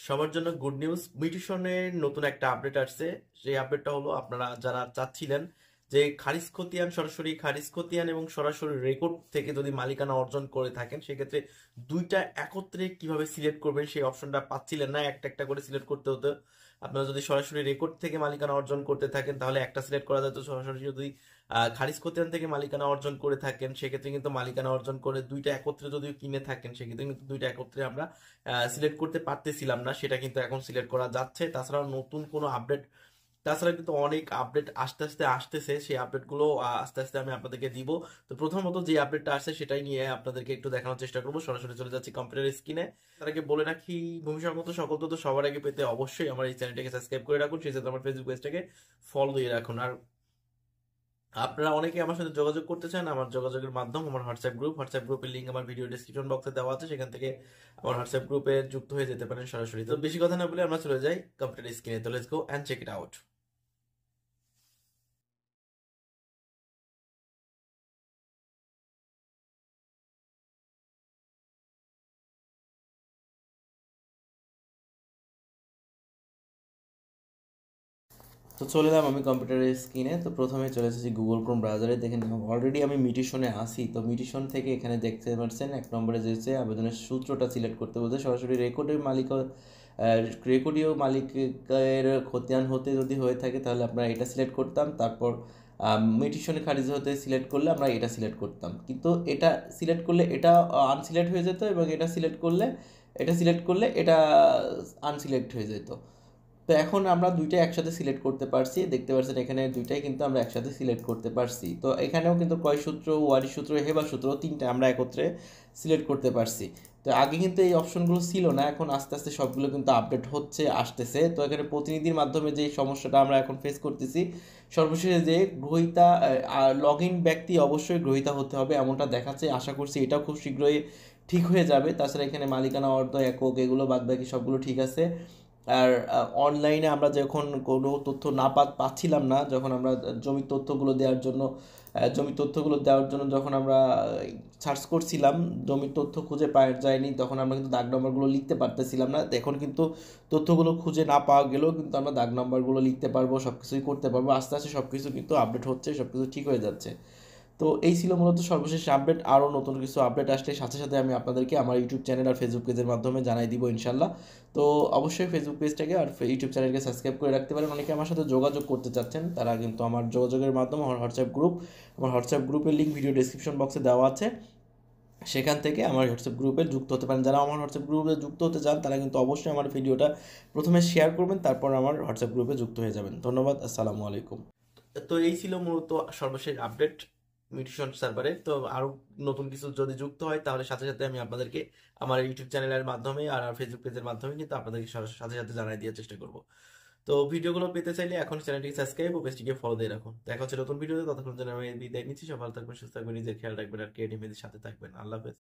সবার জন্য good news. মিউটেশনের নতুন একটা আপডেট আসছে। সেই আপডেটটা হলো, আপনারা যারা চাচ্ছিলেন যে খারিজ খতিয়ান, সরাসরি খারিজ খতিয়ান এবং সরাসরি রেকর্ড থেকে যদি মালিকানা অর্জন করে থাকেন, সেক্ষেত্রে দুইটা একত্রে কিভাবে সিলেক্ট করবেন সেই অপশনটা পাচ্ছিলেন না, একটা একটা করে সিলেক্ট করতে হতো। আপনারা যদি সরাসরি রেকর্ড থেকে মালিকানা অর্জন করতে থাকেন তাহলে একটা সিলেক্ট করা যেত, সরাসরি যদি খারিজ খতিয়ান থেকে মালিকানা অর্জন করে থাকেন সেক্ষেত্রে কিন্তু মালিকানা অর্জন করে দুইটা একত্রে যদি কিনে থাকেন সেক্ষেত্রে কিন্তু দুইটা একত্রে আমরা সিলেক্ট করতে পারতেছিলাম না, সেটা কিন্তু এখন সিলেক্ট করা যাচ্ছে। তাছাড়া নতুন কোনো আপডেট, তাছাড়া কিন্তু অনেক আপডেট আস্তে আস্তে আসতেছে, সেই আপডেটগুলো আস্তে আস্তে আমি আপনাদেরকে দিব। তো প্রথমত যে আপডেটটা আসছে সেটাই নিয়ে আপনাদেরকে একটু দেখানোর চেষ্টা করবো। সরাসরি চলে যাচ্ছি কম্পিউটার স্ক্রিনে। তার আগে বলে রাখি, ভূমিসর মতো সকল তথ্য সবার আগে পেতে অবশ্যই আমার এই চ্যানেলটাকে সাবস্ক্রাইব করে রাখুন, সেই সাথে আমার ফেসবুক পেজটাকে ফলো দিয়ে রাখুন। আর আপনারা অনেকে আমার সাথে যোগাযোগ করতে চান, আমার যোগাযোগের মাধ্যম আমার হোয়াটসঅ্যাপ গ্রুপের লিঙ্ক আমার ভিডিও ডেসক্রিপশন বক্সে দেওয়া আছে, সেখান থেকে আমার হোয়াটসঅ্যাপ গ্রুপে যুক্ত হয়ে যেতে পারেন সরাসরি। তো বেশি কথা না বলে আমরা চলে যাই কম্পিউটার স্ক্রিনে। তো let's go and check it out. তো চলে এলাম আমি কম্পিউটারের স্ক্রিনে। তো প্রথমে চলে এসেছি গুগল ক্রোম ব্রাউজারে। দেখেন অলরেডি আমি মিউটেশনে আসি। তো মিউটেশন থেকে এখানে দেখতে পাচ্ছেন এক নম্বরে যেছে আবেদনের সূত্রটা সিলেক্ট করতে বলতে, সরাসরি রেকর্ডের মালিক, রেকর্ডীয় মালিকের খতিয়ান হতে যদি হয়ে থাকে তাহলে আমরা এটা সিলেক্ট করতাম। তারপর মিউটেশনে খারিজ হতে সিলেক্ট করলে আমরা এটা সিলেক্ট করতাম, কিন্তু এটা সিলেক্ট করলে এটা আনসিলেক্ট হয়ে যেত, এবং এটা সিলেক্ট করলে এটা আনসিলেক্ট হয়ে যেত। তো এখন আমরা দুইটা একসাথে সিলেক্ট করতে পারছি, দেখতে পাচ্ছেন এখানে দুইটাই কিন্তু আমরা একসাথে সিলেক্ট করতে পারছি। তো এখানেও কিন্তু ক্রয় সূত্র, ওয়ারি সূত্র, হেবা সূত্র তিনটা আমরা একত্রে সিলেক্ট করতে পারছি। তো আগে কিন্তু এই অপশনগুলো ছিল না, এখন আস্তে আস্তে সবগুলো কিন্তু আপডেট হচ্ছে, আসতেছে। তো এখানে প্রতিনিধির মাধ্যমে যে সমস্যাটা আমরা এখন ফেস করতেছি, সর্বশেষে যে গ্রহীতা, লগ ইন ব্যক্তি অবশ্যই গ্রহীতা হতে হবে এমনটা দেখাচ্ছে। আশা করছি এটাও খুব শীঘ্রই ঠিক হয়ে যাবে। তাছাড়া এখানে মালিকানা অর্ধ একক এগুলো বাদ বাকি সবগুলো ঠিক আছে। আর অনলাইনে আমরা যখন কোনো তথ্য না পাচ্ছিলাম না, যখন আমরা জমির তথ্যগুলো দেওয়ার জন্য যখন আমরা সার্চ করছিলাম, জমির তথ্য খুঁজে পাওয়া যায়নি, তখন আমরা কিন্তু দাগ নম্বরগুলো লিখতে পারতেছিলাম না। এখন কিন্তু তথ্যগুলো খুঁজে না পাওয়া গেলেও কিন্তু আমরা দাগ নম্বরগুলো লিখতে পারবো, সব কিছুই করতে পারবো। আস্তে আস্তে সব কিছু কিন্তু আপডেট হচ্ছে, সব কিছু ঠিক হয়ে যাচ্ছে। তো এই ছিল মূলত সর্বশেষ আপডেট। আরও নতুন কিছু আপডেট আসলে সাথে সাথে আমি আপনাদেরকে আমার ইউটিউব চ্যানেল আর ফেসবুক পেজের মাধ্যমে জানাই দিব ইনশাল্লাহ। তো অবশ্যই ফেসবুক পেজটাকে আর ইউটিউব চ্যানেলকে সাবস্ক্রাইব করে রাখতে পারেন। অনেকে আমার সাথে যোগাযোগ করতে চাচ্ছেন, তারা কিন্তু আমার যোগাযোগের মাধ্যমে আমার হোয়াটসঅ্যাপ গ্রুপের লিঙ্ক ভিডিও ডেসক্রিপশন বক্সে দেওয়া আছে, সেখান থেকে আমার হোয়াটসঅ্যাপ গ্রুপে যুক্ত হতে পারেন। যারা আমার হোয়াটসঅ্যাপ গ্রুপে যুক্ত হতে চান তারা কিন্তু অবশ্যই আমার ভিডিওটা প্রথমে শেয়ার করবেন, তারপর আমার হোয়াটসঅ্যাপ গ্রুপে যুক্ত হয়ে যাবেন। ধন্যবাদ, আসসালামু আলাইকুম। তো এই ছিল মূলত সর্বশেষ আপডেট মিউটেশন সার্ভারে। তো আরো নতুন কিছু যদি যুক্ত হয় তাহলে সাথে সাথে আমি আপনাদেরকে আমার ইউটিউব চ্যানেলের মাধ্যমে আর ফেসবুক পেজের মাধ্যমে কিন্তু আপনাদেরকে সাথে সাথে জানাই দেওয়ার চেষ্টা করব। তো ভিডিওগুলো পেতে চাইলে এখন চ্যানেলটিকে সাবস্ক্রাইব ও পেজটিকে ফলো দিয়ে রাখুন। দেখা হচ্ছে নতুন ভিডিওতে, ততক্ষণ যেন আমি বিদায় নিচ্ছি। সব ভালো থাকবেন, সুস্থ থাকবেন, নিজের খেয়াল রাখবেন আর ক্রিয়েটিভ সাথে থাকবেন। আল্লাহ হাফেজ।